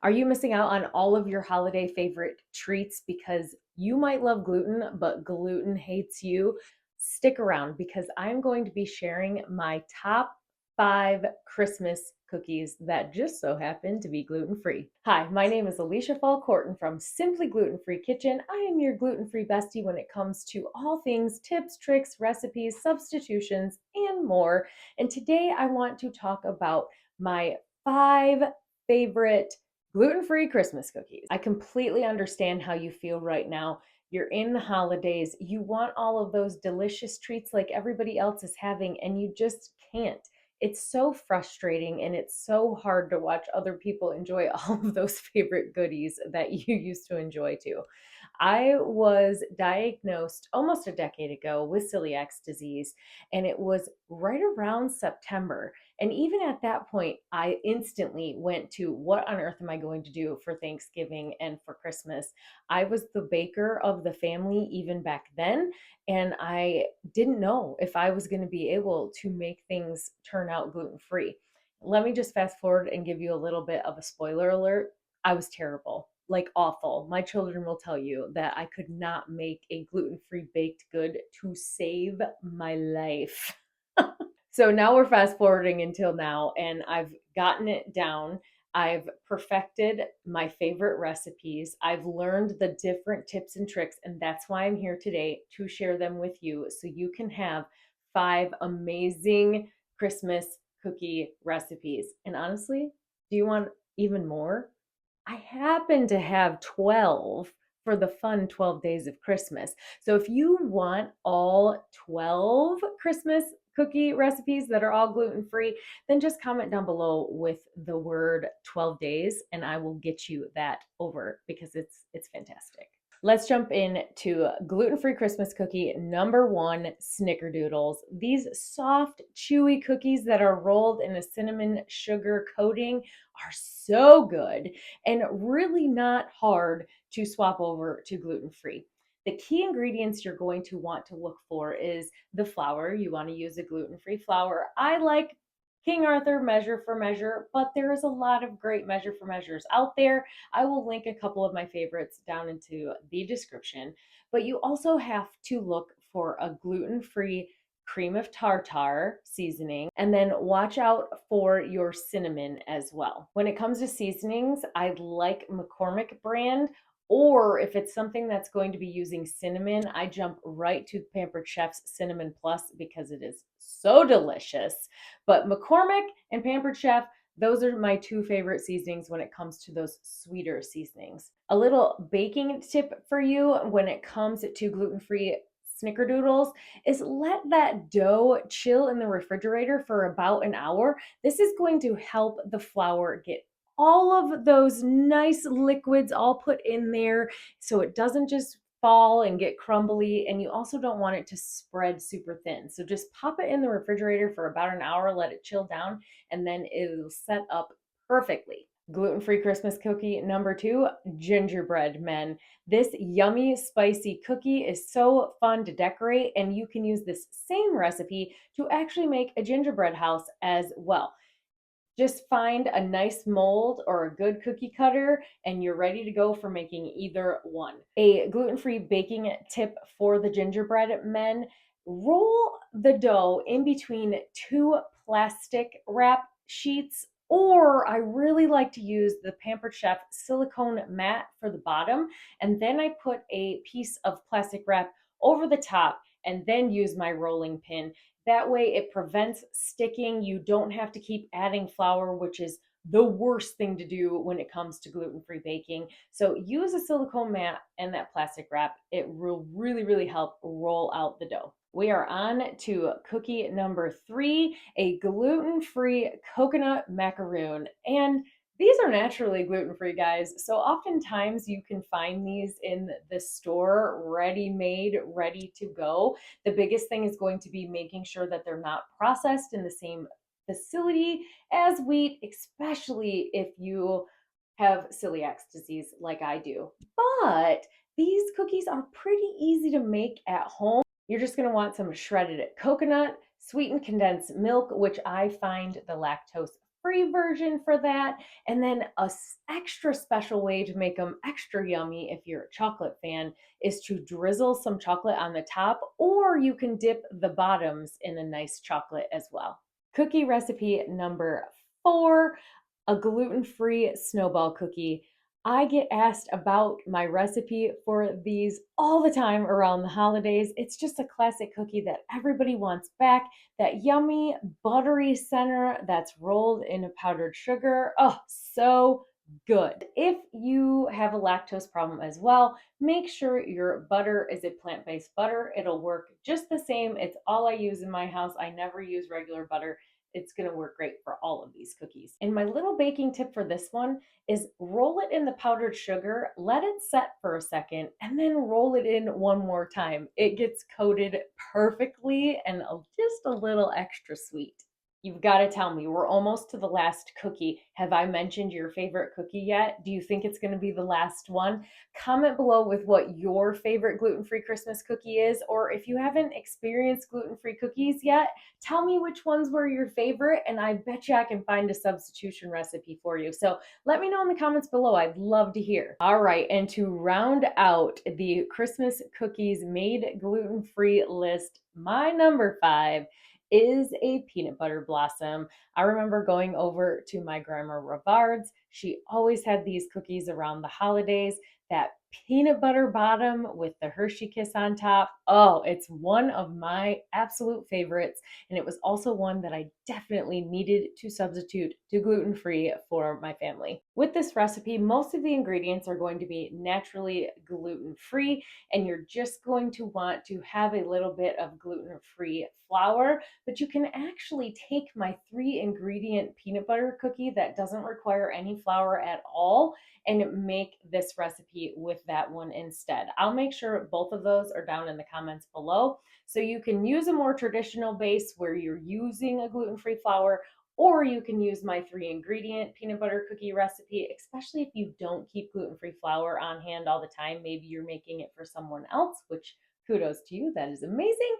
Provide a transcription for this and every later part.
Are you missing out on all of your holiday favorite treats because you might love gluten, but gluten hates you? Stick around because I'm going to be sharing my top 5 Christmas cookies that just so happen to be gluten free. Hi, my name is Alicia Fall-Corton from Simply Gluten Free Kitchen. I am your gluten free bestie when it comes to all things tips, tricks, recipes, substitutions, and more. And today I want to talk about my 5 favorite gluten-free Christmas cookies. I completely understand how you feel right now. You're in the holidays. You want all of those delicious treats like everybody else is having, and you just can't. It's so frustrating and it's so hard to watch other people enjoy all of those favorite goodies that you used to enjoy too. I was diagnosed almost a decade ago with celiac disease, and it was right around September. And even at that point, I instantly went to what on earth am I going to do for Thanksgiving and for Christmas? I was the baker of the family even back then, and I didn't know if I was going to be able to make things turn out gluten free. Let me just fast forward and give you a little bit of a spoiler alert. I was terrible, like awful. My children will tell you that I could not make a gluten free baked good to save my life. So now we're fast forwarding until now, and I've gotten it down. I've perfected my favorite recipes. I've learned the different tips and tricks, and that's why I'm here today to share them with you so you can have 5 amazing Christmas cookie recipes. And honestly, do you want even more? I happen to have 12 for the fun 12 days of Christmas. So if you want all 12 Christmas cookie recipes that are all gluten free, then just comment down below with the word 12 days and I will get you that over because it's fantastic. Let's jump into gluten-free Christmas cookie number 1, Snickerdoodles. These soft, chewy cookies that are rolled in a cinnamon sugar coating are so good and really not hard to swap over to gluten-free. The key ingredients you're going to want to look for is the flour. You want to use a gluten-free flour. I like King Arthur measure for measure, but there is a lot of great measure for measures out there. I will link a couple of my favorites down into the description, but you also have to look for a gluten-free cream of tartar seasoning, and then watch out for your cinnamon as well. When it comes to seasonings, I like McCormick brand, or if it's something that's going to be using cinnamon, I jump right to Pampered Chef's Cinnamon Plus because it is so delicious. But McCormick and Pampered Chef, those are my 2 favorite seasonings when it comes to those sweeter seasonings. A little baking tip for you when it comes to gluten-free Snickerdoodles is let that dough chill in the refrigerator for about an hour. This is going to help the flour get all of those nice liquids all put in there so it doesn't just fall and get crumbly, and you also don't want it to spread super thin. So just pop it in the refrigerator for about an hour, let it chill down, and then it'll set up perfectly. Gluten-free Christmas cookie number 2, gingerbread men. This yummy, spicy cookie is so fun to decorate, and you can use this same recipe to actually make a gingerbread house as well. Just find a nice mold or a good cookie cutter, and you're ready to go for making either one. A gluten-free baking tip for the gingerbread men: roll the dough in between 2 plastic wrap sheets, or I really like to use the Pampered Chef silicone mat for the bottom, and then I put a piece of plastic wrap over the top and then use my rolling pin. That way it prevents sticking. You don't have to keep adding flour, which is the worst thing to do when it comes to gluten-free baking. So use a silicone mat and that plastic wrap. It will really, really help roll out the dough. We are on to cookie number 3, a gluten-free coconut macaroon. And these are naturally gluten-free, guys. So oftentimes you can find these in the store, ready-made, ready to go. The biggest thing is going to be making sure that they're not processed in the same facility as wheat, especially if you have celiac disease like I do. But these cookies are pretty easy to make at home. You're just going to want some shredded coconut, sweetened condensed milk, which I find the lactose gluten-free version for that. And then a extra special way to make them extra yummy if you're a chocolate fan is to drizzle some chocolate on the top, or you can dip the bottoms in a nice chocolate as well. Cookie recipe number 4, a gluten-free snowball cookie. I get asked about my recipe for these all the time around the holidays. It's just a classic cookie that everybody wants back. That yummy, buttery center that's rolled in a powdered sugar. Oh, so good. If you have a lactose problem as well, make sure your butter is a plant-based butter. It'll work just the same. It's all I use in my house. I never use regular butter. It's going to work great for all of these cookies. And my little baking tip for this one is roll it in the powdered sugar, let it set for a second, and then roll it in one more time. It gets coated perfectly and just a little extra sweet. You've got to tell me, we're almost to the last cookie. Have I mentioned your favorite cookie yet? Do you think it's going to be the last one? Comment below with what your favorite gluten-free Christmas cookie is, or if you haven't experienced gluten-free cookies yet, tell me which ones were your favorite, and I bet you I can find a substitution recipe for you. So let me know in the comments below. I'd love to hear. All right, and to round out the Christmas cookies made gluten-free list, my number 5 is a peanut butter blossom. I remember going over to my grandma Rivard's. She always had these cookies around the holidays. That peanut butter bottom with the Hershey Kiss on top. Oh, it's one of my absolute favorites. And it was also one that I definitely needed to substitute to gluten-free for my family. With this recipe, most of the ingredients are going to be naturally gluten-free, and you're just going to want to have a little bit of gluten-free flour, but you can actually take my 3-ingredient peanut butter cookie that doesn't require any flour at all and make this recipe with that one instead. I'll make sure both of those are down in the comments below. So you can use a more traditional base where you're using a gluten-free flour, or you can use my 3-ingredient peanut butter cookie recipe, especially if you don't keep gluten-free flour on hand all the time. Maybe you're making it for someone else, which kudos to you, that is amazing.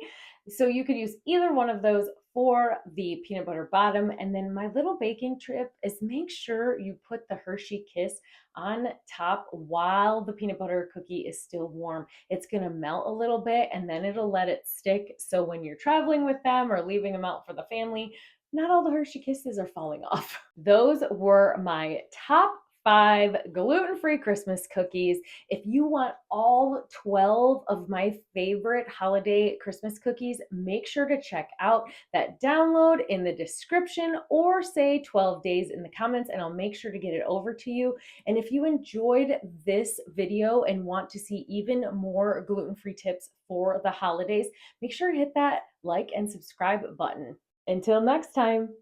So you could use either one of those for the peanut butter bottom. And then my little baking tip is make sure you put the Hershey Kiss on top while the peanut butter cookie is still warm. It's going to melt a little bit and then it'll let it stick. So when you're traveling with them or leaving them out for the family, not all the Hershey Kisses are falling off. Those were my top 5 gluten-free Christmas cookies. If you want all 12 of my favorite holiday Christmas cookies, make sure to check out that download in the description, or say 12 days in the comments, and I'll make sure to get it over to you. And if you enjoyed this video and want to see even more gluten-free tips for the holidays, make sure to hit that like and subscribe button. Until next time.